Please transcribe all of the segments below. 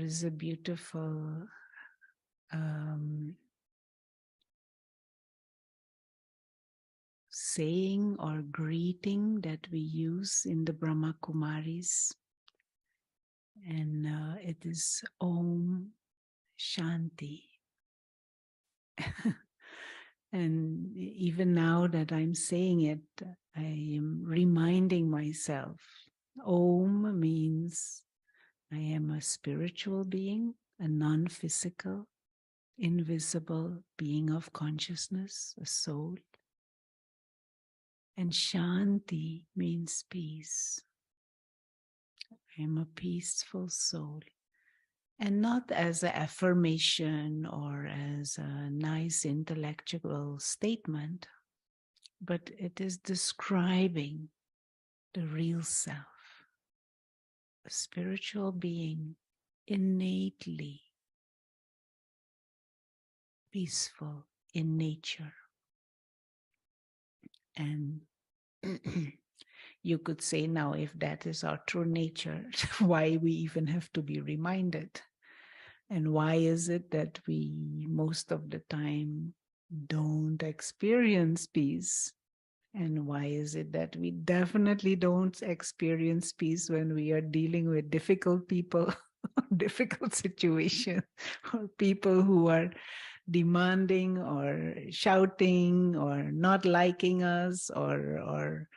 is a beautiful saying or greeting that we use in the Brahma Kumaris. And it is Om Shanti. And even now that I'm saying it, I am reminding myself, Om means I am a spiritual being, a non-physical, invisible being of consciousness, a soul. And Shanti means peace. I am a peaceful soul. And not as an affirmation or as a nice intellectual statement, but it is describing the real self, a spiritual being, innately peaceful in nature. And you could say now, if that is our true nature, why we even have to be reminded? And why is it that we most of the time don't experience peace? And why is it that we definitely don't experience peace when we are dealing with difficult people, difficult situations, or people who are demanding or shouting or not liking us or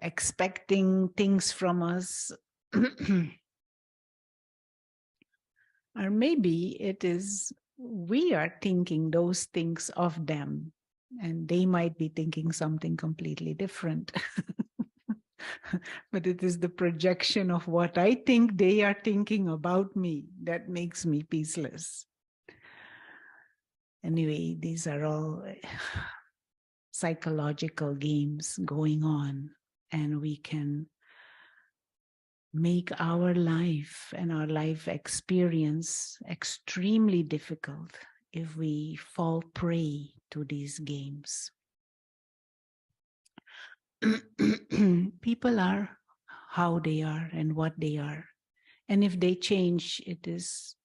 expecting things from us? Or maybe it is we are thinking those things of them, and they might be thinking something completely different. But it is the projection of what I think they are thinking about me that makes me peaceless. Anyway, these are all psychological games going on, and we can make our life and our life experience extremely difficult if we fall prey to these games. People are how they are and what they are. And if they change, it is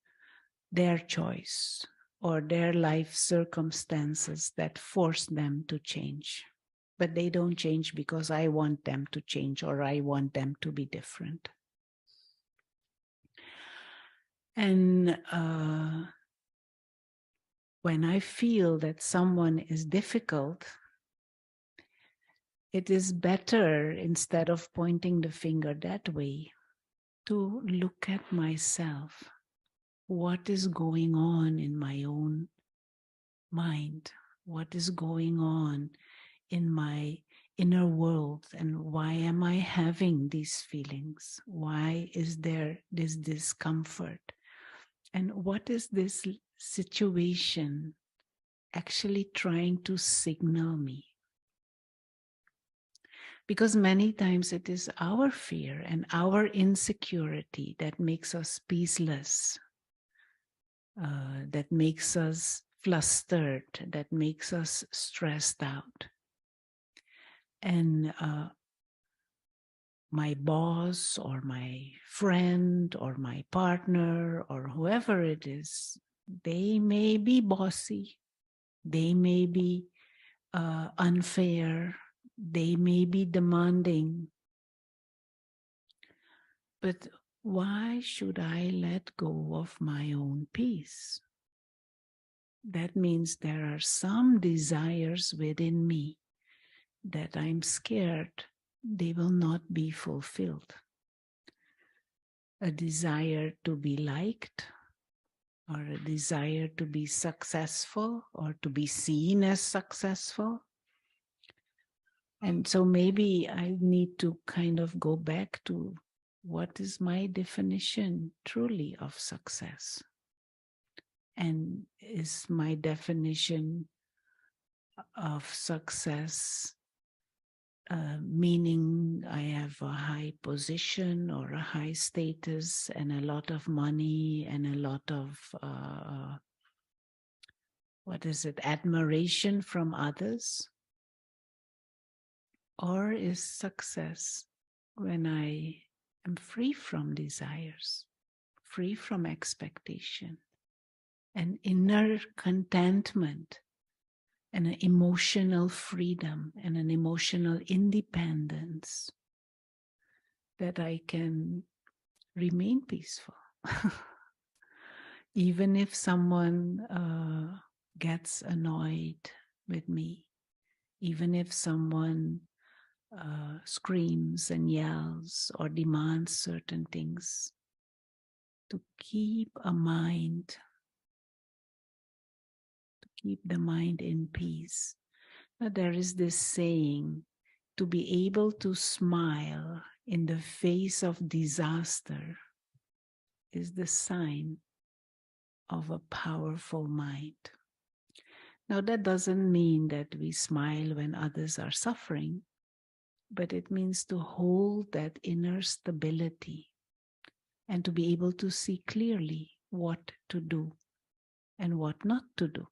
their choice or their life circumstances that force them to change. But they don't change because I want them to change or I want them to be different. And when I feel that someone is difficult, it is better, instead of pointing the finger that way, to look at myself. What is going on in my own mind? What is going on in my inner world? And why am I having these feelings? Why is there this discomfort? And what is this situation actually trying to signal me? Because many times it is our fear and our insecurity that makes us peaceless, that makes us flustered, that makes us stressed out. And my boss or my friend or my partner or whoever it is, they may be bossy, they may be unfair, they may be demanding. But why should I let go of my own peace? That means there are some desires within me that I'm scared they will not be fulfilled. A desire to be liked, or a desire to be successful, or to be seen as successful. And so maybe I need to kind of go back to what is my definition truly of success? And is my definition of success meaning I have a high position or a high status and a lot of money and a lot of, admiration from others? Or is success when I am free from desires, free from expectation, an inner contentment, and an emotional freedom and an emotional independence, that I can remain peaceful. Even if someone gets annoyed with me, even if someone screams and yells or demands certain things, to keep a mind, to keep the mind in peace. Now, there is this saying, to be able to smile in the face of disaster is the sign of a powerful mind. Now, that doesn't mean that we smile when others are suffering, but it means to hold that inner stability and to be able to see clearly what to do and what not to do.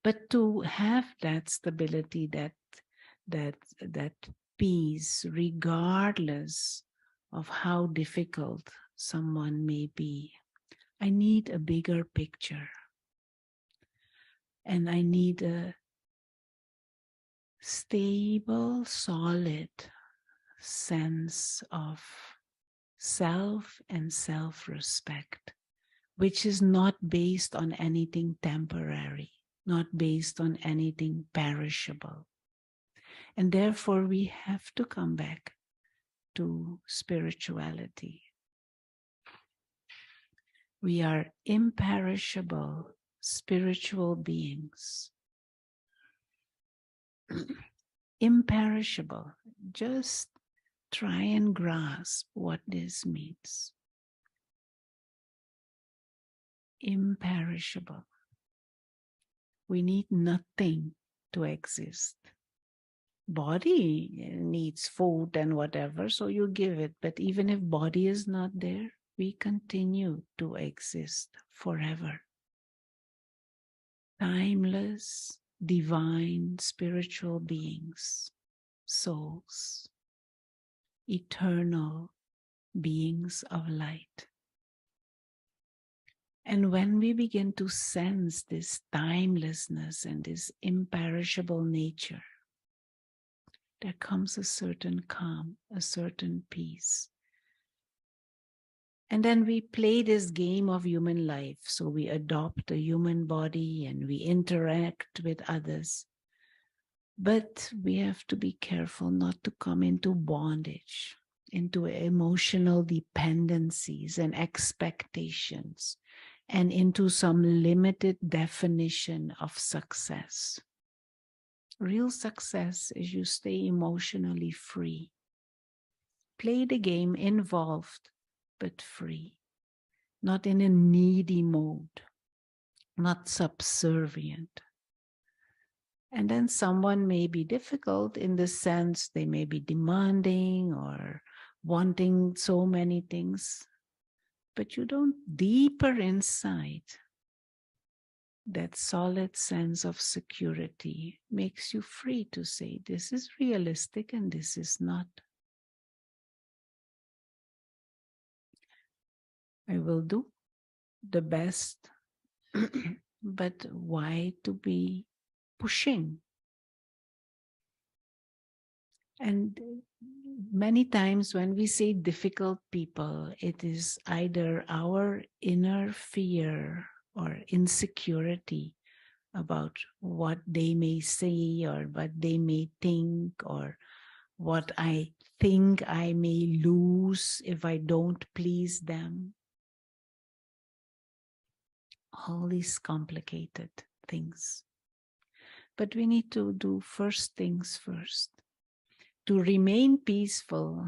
But to have that stability, that peace, regardless of how difficult someone may be, I need a bigger picture. And I need a stable, solid sense of self and self-respect, which is not based on anything temporary, not based on anything perishable. And therefore, we have to come back to spirituality. We are imperishable spiritual beings. Imperishable. Just try and grasp what this means. Imperishable. We need nothing to exist. Body needs food and whatever, so you give it. But even if body is not there, we continue to exist forever. Timeless, divine, spiritual beings, souls, eternal beings of light. And when we begin to sense this timelessness and this imperishable nature, there comes a certain calm, a certain peace. And then we play this game of human life. So we adopt a human body and we interact with others. But we have to be careful not to come into bondage, into emotional dependencies and expectations, and into some limited definition of success. Real success is you stay emotionally free. Play the game involved, but free. Not in a needy mode, not subservient. And then someone may be difficult in the sense they may be demanding or wanting so many things, but you don't deeper inside. That solid sense of security makes you free to say, this is realistic and this is not. I will do the best, but why to be pushing? And many times when we say difficult people, it is either our inner fear or insecurity about what they may say or what they may think or what I think I may lose if I don't please them. All these complicated things. But we need to do first things first. To remain peaceful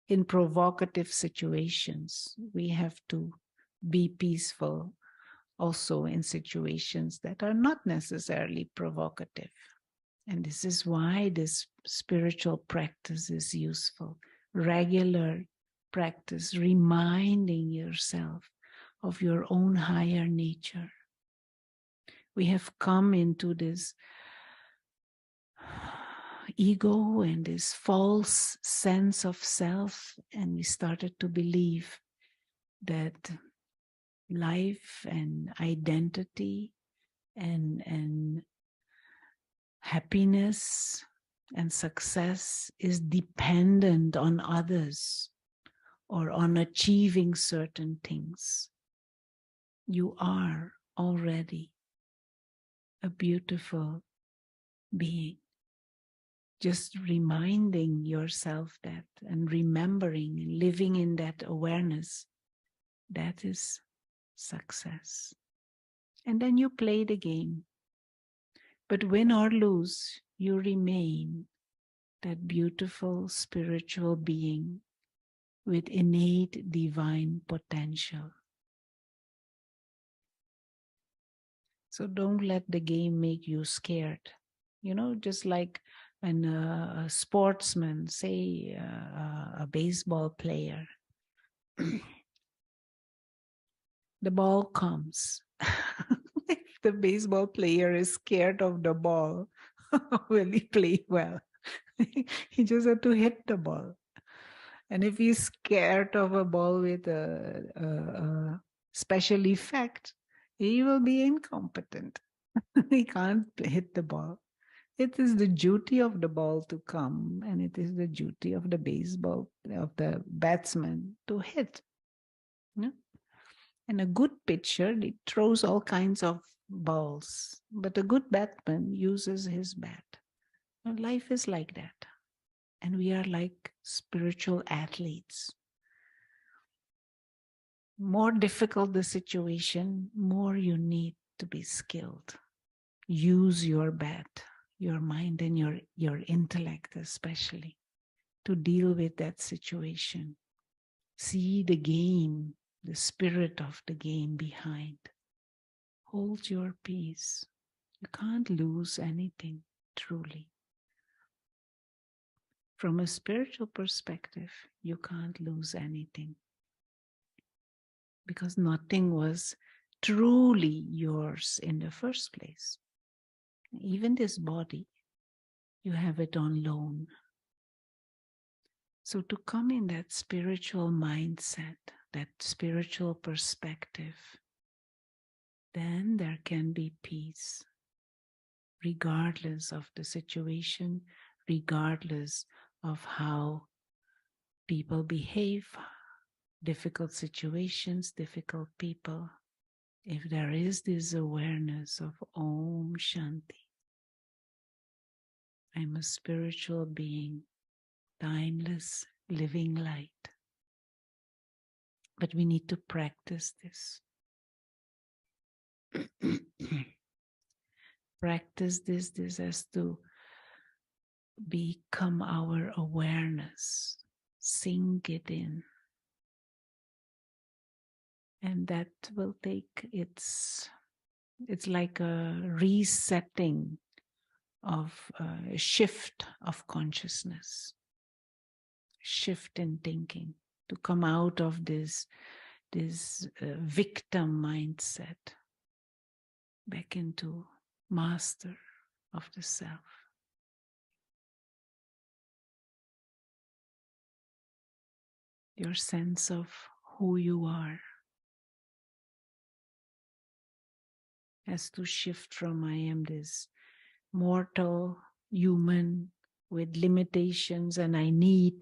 in provocative situations, we have to be peaceful also in situations that are not necessarily provocative. And this is why this spiritual practice is useful. Regular practice, reminding yourself of your own higher nature. We have come into this ego and this false sense of self, and we started to believe that life and identity and happiness and success is dependent on others or on achieving certain things. You are already a beautiful being. Just reminding yourself that and remembering and living in that awareness, that is success. And then you play the game. But win or lose, you remain that beautiful spiritual being with innate divine potential. So don't let the game make you scared. Just like when a sportsman, say a baseball player, the ball comes. If the baseball player is scared of the ball, will he play well? He just had to hit the ball. And if he's scared of a ball with a special effect, he will be incompetent. He can't hit the ball. It is the duty of the ball to come, and it is the duty of the baseball, of the batsman to hit. Yeah? And a good pitcher, he throws all kinds of balls, but a good batsman uses his bat. And life is like that. And we are like spiritual athletes. More difficult the situation, more you need to be skilled. Use your bat, your mind, and your intellect especially to deal with that situation. See the game, the spirit of the game behind. Hold your peace. You can't lose anything, truly. From a spiritual perspective, you can't lose anything because nothing was truly yours in the first place. Even this body, you have it on loan. So to come in that spiritual mindset, that spiritual perspective, then there can be peace, regardless of the situation, regardless of how people behave, difficult situations, difficult people. If there is this awareness of Om Shanti, I'm a spiritual being, timeless, living light. But we need to practice this. Practice this. This has to become our awareness. Sink it in. And that will take it's like a resetting of a shift of consciousness, shift in thinking to come out of this victim mindset back into master of the self. Your sense of who you are has to shift from I am this mortal human with limitations and I need.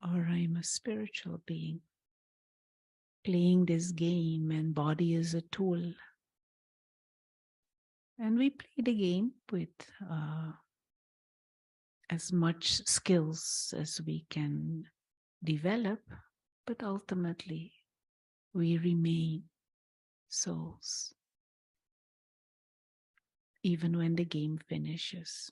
Or I'm a spiritual being playing this game and body is a tool. And we play the game with as much skills as we can develop, but ultimately we remain souls, even when the game finishes.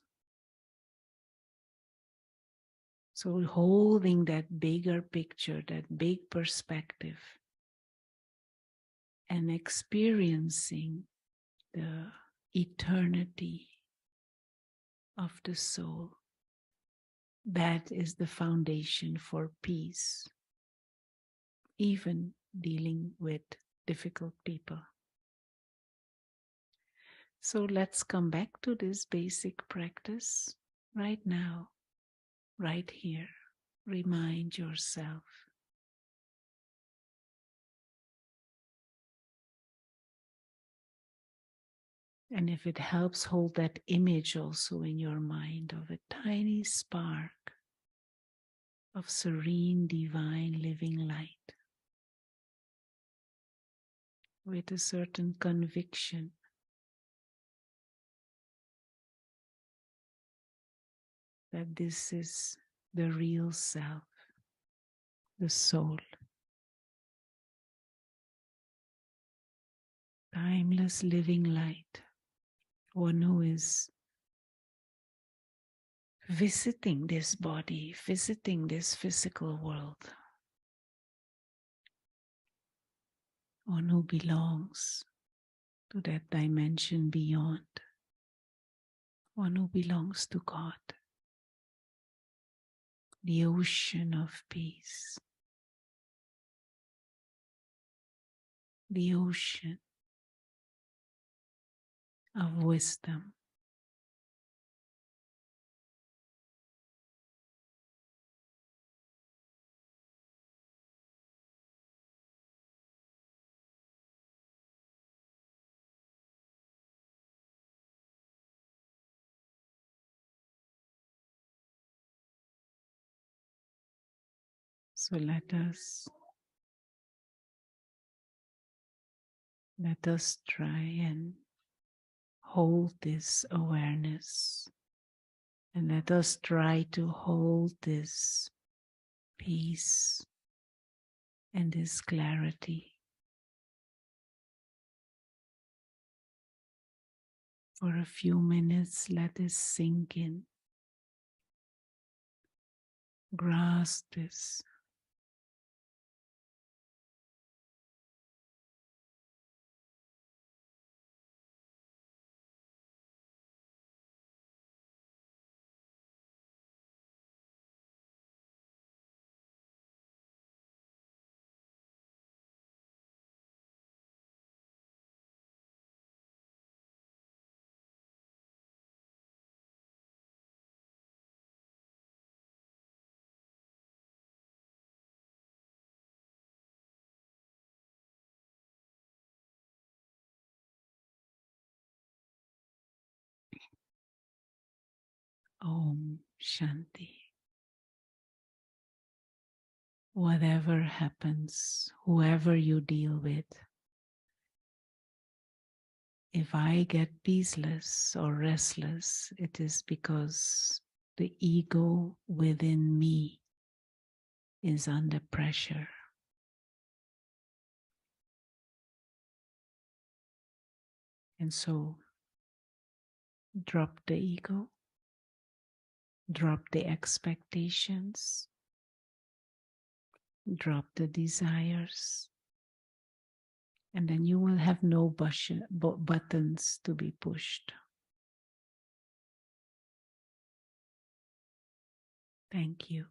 So holding that bigger picture, that big perspective, and experiencing the eternity of the soul, that is the foundation for peace, even dealing with difficult people. So let's come back to this basic practice right now, right here. Remind yourself. And if it helps, hold that image also in your mind of a tiny spark of serene, divine, living light with a certain conviction that this is the real self, the soul, timeless living light, one who is visiting this body, visiting this physical world, one who belongs to that dimension beyond, one who belongs to God, the ocean of peace, the ocean of wisdom. So let us try and hold this awareness, and let us try to hold this peace and this clarity for a few minutes. Let this sink in. Grasp this. Om Shanti. Whatever happens, whoever you deal with, if I get peaceless or restless, it is because the ego within me is under pressure. And so drop the ego, drop the expectations, drop the desires, and then you will have no buttons to be pushed. Thank you.